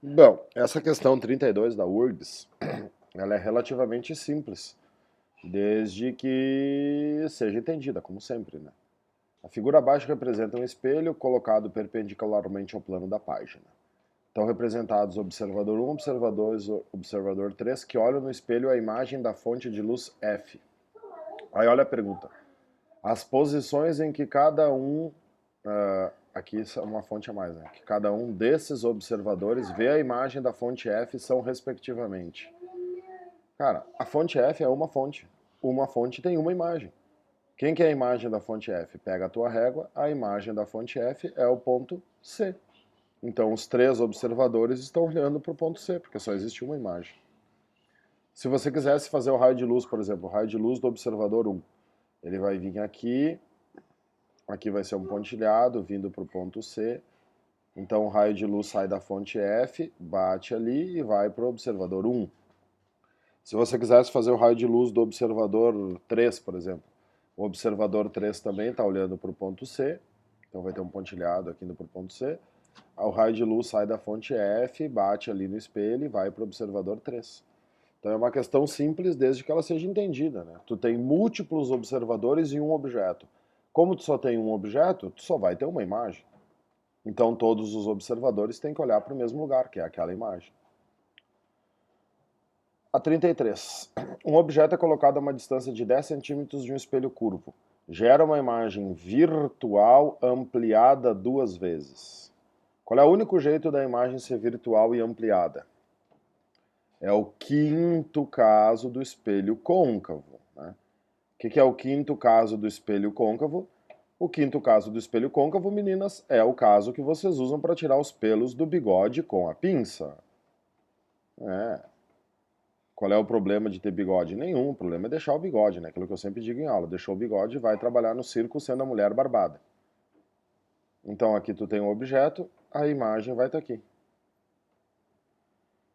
Bom, essa questão 32 da URGS, ela é relativamente simples, desde que seja entendida, como sempre, né? A figura abaixo representa um espelho colocado perpendicularmente ao plano da página. Estão representados observador 1, observador 2, observador 3, que olham no espelho a imagem da fonte de luz F. Aí olha a pergunta. As posições em que cada um, aqui é uma fonte a mais, né? Que cada um desses observadores vê a imagem da fonte F são respectivamente. Cara, a fonte F é uma fonte. Uma fonte tem uma imagem. Quem que é a imagem da fonte F? Pega a tua régua, a imagem da fonte F é o ponto C. Então os três observadores estão olhando para o ponto C, porque só existe uma imagem. Se você quisesse fazer o raio de luz, por exemplo, o raio de luz do observador 1, ele vai vir aqui, aqui vai ser um pontilhado vindo para o ponto C. Então o raio de luz sai da fonte F, bate ali e vai para o observador 1. Se você quisesse fazer o raio de luz do observador 3, por exemplo, o observador 3 também está olhando para o ponto C, então vai ter um pontilhado aqui indo para o ponto C. O raio de luz sai da fonte F, bate ali no espelho e vai para o observador 3. Então é uma questão simples desde que ela seja entendida, né? Tu tem múltiplos observadores em um objeto. Como tu só tem um objeto, tu só vai ter uma imagem. Então todos os observadores têm que olhar para o mesmo lugar, que é aquela imagem. A 33. Um objeto é colocado a uma distância de 10 centímetros de um espelho curvo. Gera uma imagem virtual ampliada duas vezes. Qual é o único jeito da imagem ser virtual e ampliada? É o quinto caso do espelho côncavo. Né? O que é o quinto caso do espelho côncavo? O quinto caso do espelho côncavo, meninas, é o caso que vocês usam para tirar os pelos do bigode com a pinça. É. Qual é o problema de ter bigode? Nenhum, o problema é deixar o bigode, né? Aquilo que eu sempre digo em aula, deixou o bigode, vai trabalhar no circo sendo a mulher barbada. Então aqui tu tem um objeto, a imagem vai estar aqui.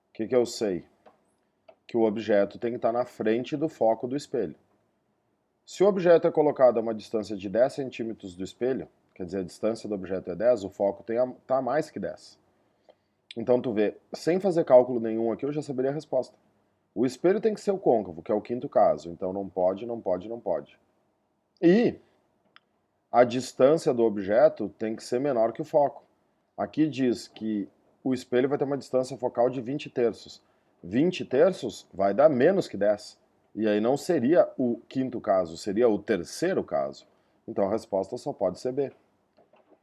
O que eu sei? Que o objeto tem que estar na frente do foco do espelho. Se o objeto é colocado a uma distância de 10 centímetros do espelho, quer dizer, a distância do objeto é 10, o foco está a mais que 10. Então tu vê, sem fazer cálculo nenhum aqui, eu já saberia a resposta. O espelho tem que ser o côncavo, que é o quinto caso. Então não pode, não pode, não pode. E a distância do objeto tem que ser menor que o foco. Aqui diz que o espelho vai ter uma distância focal de 20 terços. 20 terços vai dar menos que 10. E aí não seria o quinto caso, seria o terceiro caso. Então a resposta só pode ser B.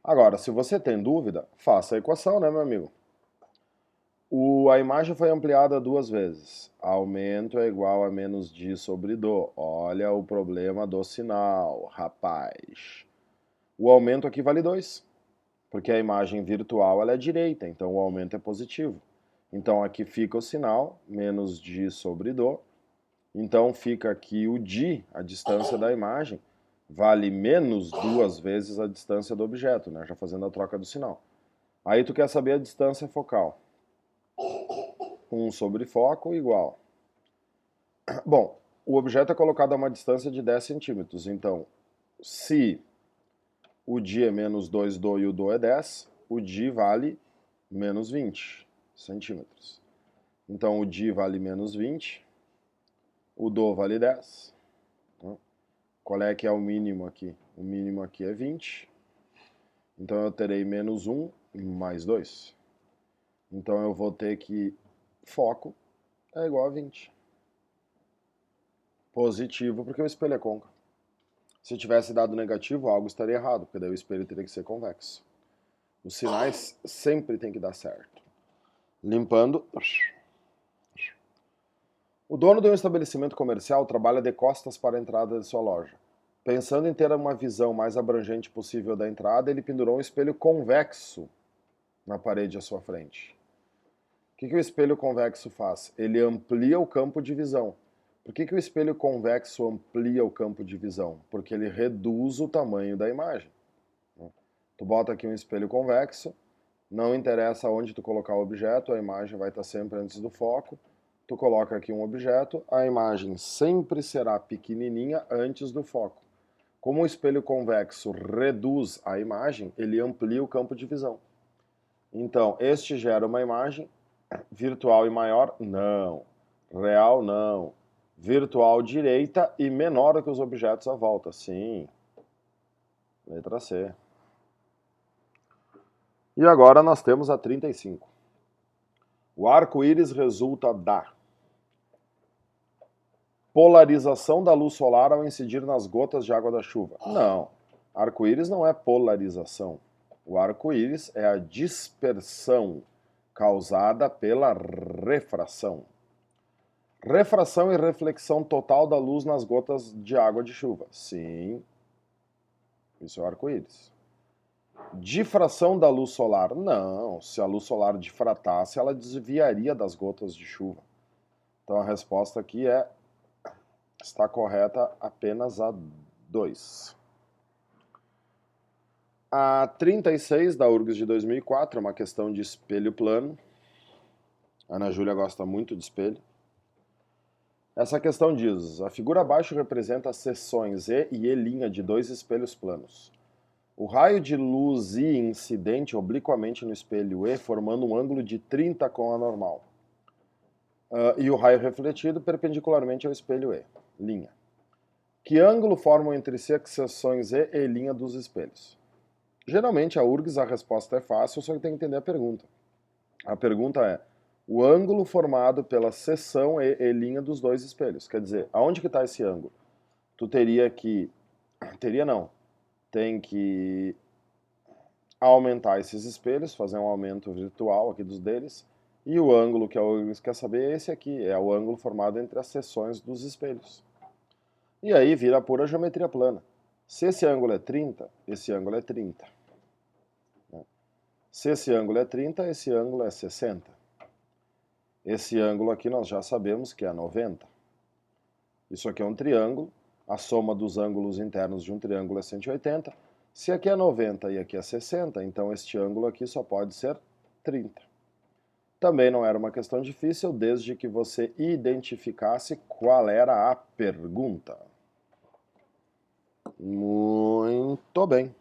Agora, se você tem dúvida, faça a equação, né, meu amigo? A imagem foi ampliada duas vezes. Aumento é igual a menos d sobre dô. Olha o problema do sinal, rapaz. O aumento aqui vale 2, porque a imagem virtual ela é direita, então o aumento é positivo. Então aqui fica o sinal, menos d sobre dô. Então fica aqui o d, a distância da imagem, vale menos duas vezes a distância do objeto, né? Já fazendo a troca do sinal. Aí tu quer saber a distância focal. 1 sobre foco igual. Bom, o objeto é colocado a uma distância de 10 centímetros, então se o d é menos 2 dô e o dô é 10, o d vale menos 20 centímetros. Então o d vale menos 20, o dô vale 10. Qual é que é o mínimo aqui? O mínimo aqui é 20. Então eu terei menos 1 mais 2. Então eu vou ter que foco é igual a 20. Positivo porque o espelho é côncavo. Se tivesse dado negativo, algo estaria errado, porque daí o espelho teria que ser convexo. Os sinais sempre tem que dar certo. Limpando. O dono de um estabelecimento comercial trabalha de costas para a entrada de sua loja. Pensando em ter uma visão mais abrangente possível da entrada, ele pendurou um espelho convexo na parede à sua frente. O que o espelho convexo faz? Ele amplia o campo de visão. Por que o espelho convexo amplia o campo de visão? Porque ele reduz o tamanho da imagem. Tu bota aqui um espelho convexo, não interessa onde tu colocar o objeto, a imagem vai estar sempre antes do foco. Tu coloca aqui um objeto, a imagem sempre será pequenininha antes do foco. Como o espelho convexo reduz a imagem, ele amplia o campo de visão. Então, este gera uma imagem Virtual e maior? Não. Real? Não. Virtual direita e menor que os objetos à volta? Sim. Letra C. E agora nós temos a 35. O arco-íris resulta da polarização da luz solar ao incidir nas gotas de água da chuva. Não. Arco-íris não é polarização. O arco-íris é a dispersão causada pela refração. Refração e reflexão total da luz nas gotas de água de chuva. Sim. Isso é o arco-íris. Difração da luz solar? Não. Se a luz solar difratasse, ela desviaria das gotas de chuva. Então a resposta aqui está correta apenas a 2. A 36 da URGS de 2004 é uma questão de espelho plano. A Ana Júlia gosta muito de espelho. Essa questão diz: a figura abaixo representa as seções E e E' de dois espelhos planos. O raio de luz I incidente obliquamente no espelho E, formando um ângulo de 30 com a normal. E o raio refletido perpendicularmente ao espelho E, linha. Que ângulo formam entre si as seções E e linha dos espelhos? Geralmente a URGS a resposta é fácil, só que tem que entender a pergunta. A pergunta é: o ângulo formado pela seção e linha dos dois espelhos. Quer dizer, aonde que está esse ângulo? Tu teria que... Teria não. Tem que aumentar esses espelhos, fazer um aumento virtual aqui dos deles, e o ângulo que a URGS quer saber é esse aqui, é o ângulo formado entre as seções dos espelhos. E aí vira pura geometria plana. Se esse ângulo é 30, esse ângulo é 30. Se esse ângulo é 30, esse ângulo é 60. Esse ângulo aqui nós já sabemos que é 90. Isso aqui é um triângulo, a soma dos ângulos internos de um triângulo é 180. Se aqui é 90 e aqui é 60, então este ângulo aqui só pode ser 30. Também não era uma questão difícil, desde que você identificasse qual era a pergunta. Muito bem.